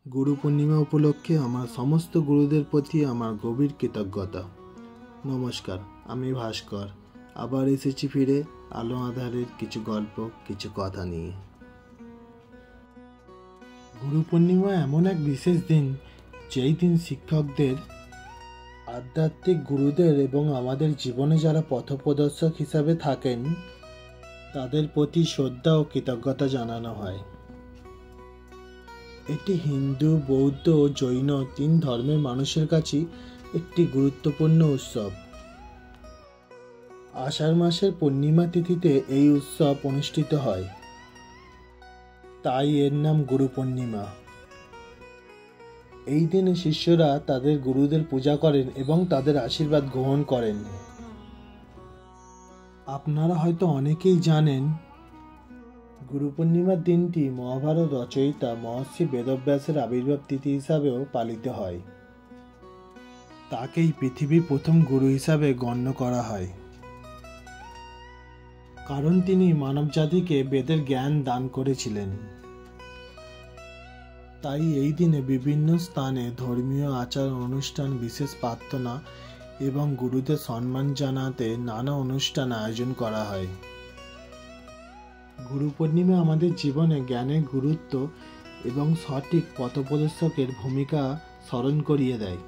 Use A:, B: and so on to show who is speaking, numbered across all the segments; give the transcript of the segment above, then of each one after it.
A: গুরু পূর্ণিমা উপলক্ষে আমার সমস্ত গুরুদের প্রতি আমার গভীর কৃতজ্ঞতা। নমস্কার, আমি ভাস্কর। আবার এসেছি ফিরে আলো আঁধারের কিছু গল্প, কিছু কথা নিয়ে। গুরু পূর্ণিমা এমন এক বিশেষ দিন, যেই দিন শিক্ষকদের, আধ্যাত্মিক গুরুদের এবং আমাদের জীবনে যারা পথপ্রদর্শক হিসাবে থাকেন তাদের প্রতি শ্রদ্ধা ও কৃতজ্ঞতা জানানো হয়। এটি হিন্দু, বৌদ্ধ ও জৈন 3 ধর্মের মানুষের কাছে একটি গুরুত্বপূর্ণ উৎসব। আষাঢ় মাসের পূর্ণিমা তিথিতে এই উৎসব অনুষ্ঠিত হয়, তাই এর নাম গুরু পূর্ণিমা। এই দিনে শিষ্যরা তাদের গুরুদের পূজা করেন এবং তাদের আশীর্বাদ গ্রহণ করেন। আপনারা হয়তো অনেকেই জানেন, গুরু পূর্ণিমার দিনটি মহাভারত রচয়িতা মহর্ষি বেদব্যাসের আবির্ভাব তিথি হিসাবেও পালিত হয়। তাকেই পৃথিবীর প্রথম গুরু হিসাবে গণ্য করা হয়, কারণ তিনি মানবজাতিকে বেদের জ্ঞান দান করেছিলেন। তাই এই দিনে বিভিন্ন স্থানে ধর্মীয় আচার অনুষ্ঠান, বিশেষ প্রার্থনা এবং গুরুদের সম্মান জানাতে নানা অনুষ্ঠান আয়োজন করা হয়। গুরু পূর্ণিমা আমাদের জীবনে জ্ঞানের গুরুত্ব এবং সঠিক পথপ্রদর্শকের ভূমিকা স্মরণ করিয়ে দেয়।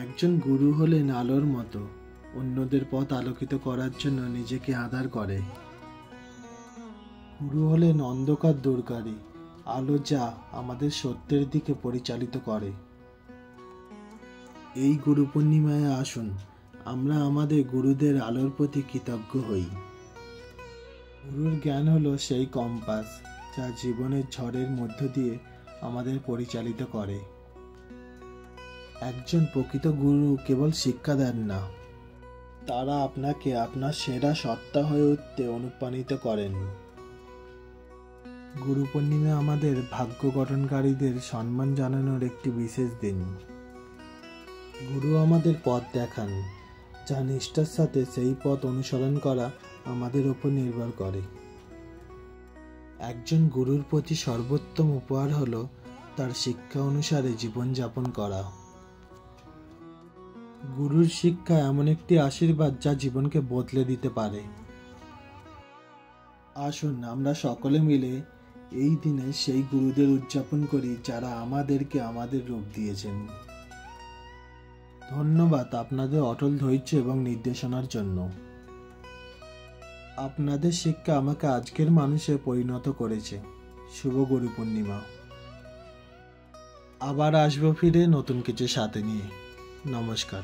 A: একজন গুরু হলেন আলোর মতো, অন্যদের পথ আলোকিত করার জন্য নিজেকে আধার করে। গুরু হলেন অন্ধকার দূরকারী আলো, যা আমাদের সত্যের দিকে পরিচালিত করে। এই গুরু পূর্ণিমায় আসুন আমরা আমাদের গুরুদের আলোর প্রতি কৃতজ্ঞ হই। গুরুর জ্ঞান হলো সেই কম্পাস, যা জীবনের ঝড়ের মধ্য দিয়ে আমাদের পরিচালিত করে। একজন প্রকৃত গুরু কেবল শিক্ষা দেন না, তারা আপনাকে আপনার সেরা সত্তা হয়ে উঠতে অনুপ্রাণিত করেন। গুরু পূর্ণিমা আমাদের ভাগ্য গঠনকারীদের সম্মান জানানোর একটি বিশেষ দিন। গুরু আমাদের পথ দেখান, যা নিষ্ঠার সাথে সেই পথ অনুসরণ করা আমাদের উপর নির্ভর করে। একজন গুরুর প্রতি সর্বোত্তম উপহার হলো তার শিক্ষা অনুসারে জীবনযাপন করা। গুরুর শিক্ষা এমন একটি আশীর্বাদ যা জীবনকে বদলে দিতে পারে। আসুন আমরা সকলে মিলে এই দিনে সেই গুরুদের উদযাপন করি, যারা আমাদেরকে আমাদের রূপ দিয়েছেন। ধন্যবাদ আপনাদের অটল ধৈর্য এবং নির্দেশনার জন্য। আপনাদের শিক্ষা আমাকে আজকের মানুষে পরিণত করেছে। শুভ গুরু পূর্ণিমা। আবার আসবো ফিরে নতুন কিছু সাথে নিয়ে। নমস্কার।